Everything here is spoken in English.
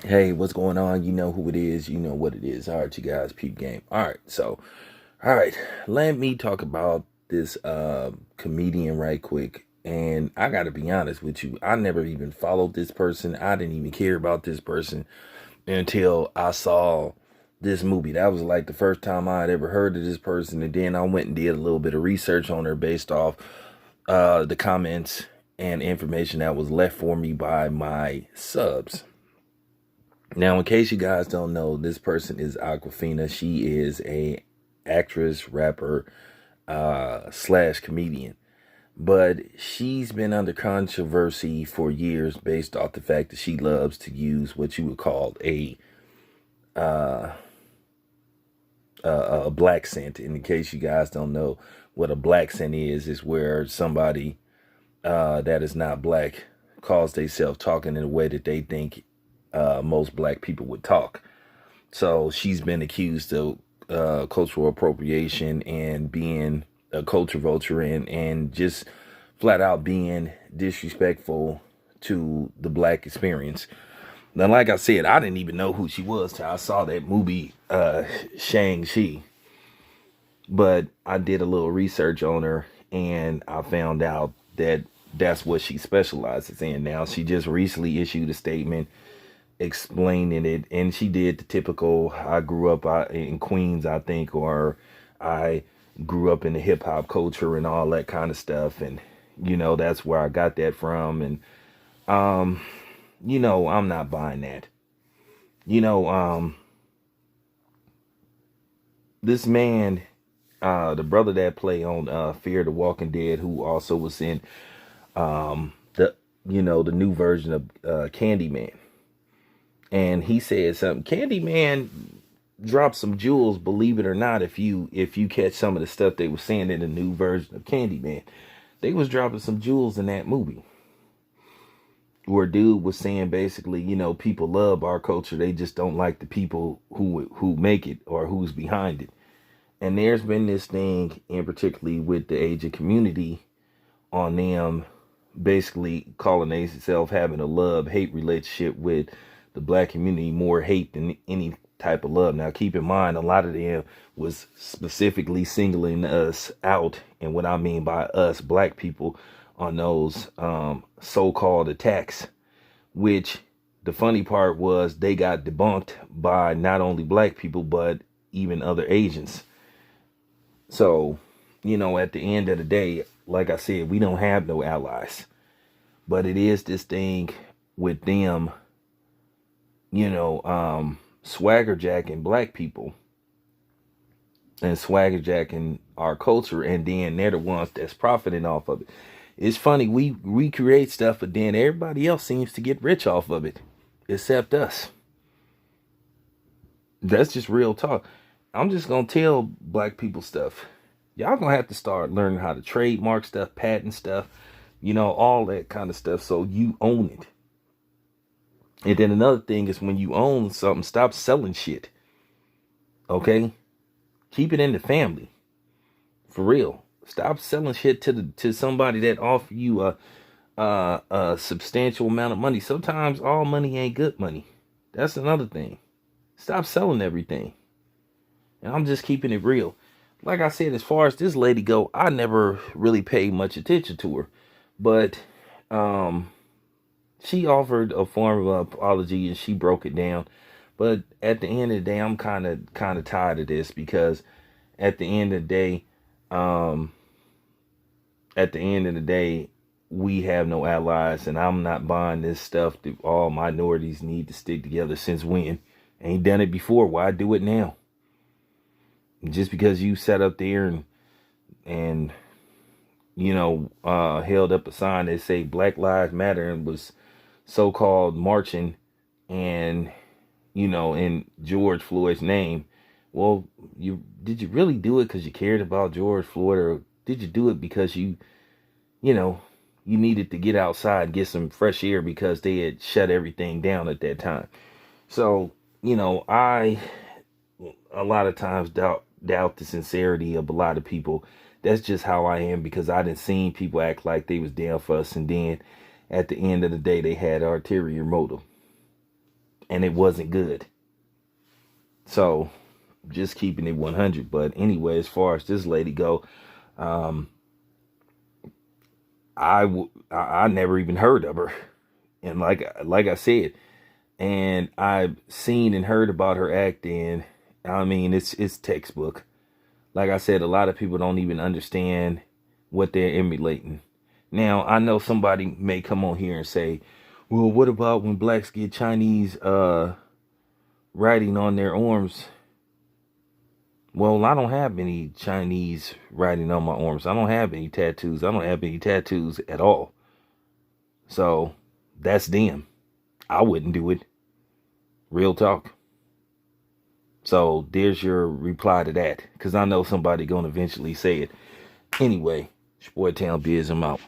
Hey, what's going on? You know who it is. You know what it is. All right, you guys, peep game. All right, let me talk about this comedian right quick. And I got to be honest with you. I never even followed this person. I didn't even care about this person until I saw this movie. That was like the first time I had ever heard of this person. And then I went and did a little bit of research on her based off the comments and information that was left for me by my subs. Now, in case you guys don't know, this person is Aquafina. She is a actress, rapper, slash comedian. But she's been under controversy for years based off the fact that she loves to use what you would call uh, a black scent. And in case you guys don't know what a black scent is where somebody that is not black calls themselves talking in a way that they think most black people would talk. So she's been accused of cultural appropriation and being a culture vulture and just flat out being disrespectful to the black experience. Now, like I said, I didn't even know who she was till I saw that movie, Shang-Chi. But I did a little research on her and I found out that that's what she specializes in. Now, she just recently issued a statement explaining it, and she did the typical I grew up in Queens, I think, or I grew up in the hip hop culture and all that kind of stuff, and that's where I got that from. And I'm not buying that. you know um this man, the brother that play on Fear the Walking Dead, who also was in the the new version of Candyman, and he said something. Candyman dropped some jewels, believe it or not. If you catch some of the stuff they were saying in the new version of Candyman, they was dropping some jewels in that movie. Where dude was saying basically, people love our culture, they just don't like the people who make it or who's behind it. And there's been this thing, in particularly with the Asian community, on them basically calling themselves having a love-hate relationship with the black community, more hate than any type of love. Now, keep in mind, a lot of them was specifically singling us out, and what I mean by us, black people, on those so-called attacks, which the funny part was they got debunked by not only black people, but even other Asians. So, at the end of the day, like I said, we don't have no allies. But it is this thing with them, swagger jacking black people and swagger jacking our culture, and then they're the ones that's profiting off of it. It's funny, we recreate stuff, but then everybody else seems to get rich off of it, except us. That's just real talk. I'm just gonna tell black people stuff. Y'all gonna have to start learning how to trademark stuff, patent stuff, all that kind of stuff, so you own it. And then another thing is, when you own something, stop selling shit. Okay? Keep it in the family. For real. Stop selling shit to somebody that offer you a substantial amount of money. Sometimes all money ain't good money. That's another thing. Stop selling everything. And I'm just keeping it real. Like I said, as far as this lady go, I never really paid much attention to her. But she offered a form of apology and she broke it down. But at the end of the day, I'm kind of tired of this, because at the end of the day, um, at the end of the day, we have no allies, and I'm not buying this stuff that all minorities need to stick together. Since when? Ain't done it before. Why do it now? Just because you sat up there and held up a sign that say Black Lives Matter and was so-called marching and in George Floyd's name. Well, did you really do it because you cared about George Floyd, or did you do it because you know you needed to get outside and get some fresh air because they had shut everything down at that time? So, I a lot of times doubt the sincerity of a lot of people. That's just how I am, because I didn't seen people act like they was down for us, and then at the end of the day they had ulterior motive. and it wasn't good. So just keeping it 100. But anyway, as far as this lady go, I never even heard of her, and like I said, and I've seen and heard about her acting. I mean, it's textbook. Like I said, a lot of people don't even understand what they're emulating. Now, I know somebody may come on here and say, well, what about when blacks get Chinese writing on their arms? Well, I don't have any Chinese writing on my arms. I don't have any tattoos. I don't have any tattoos at all. So that's them. I wouldn't do it. Real talk. So there's your reply to that. Because I know somebody going to eventually say it. Anyway, it's your boy Town Biz. I'm out.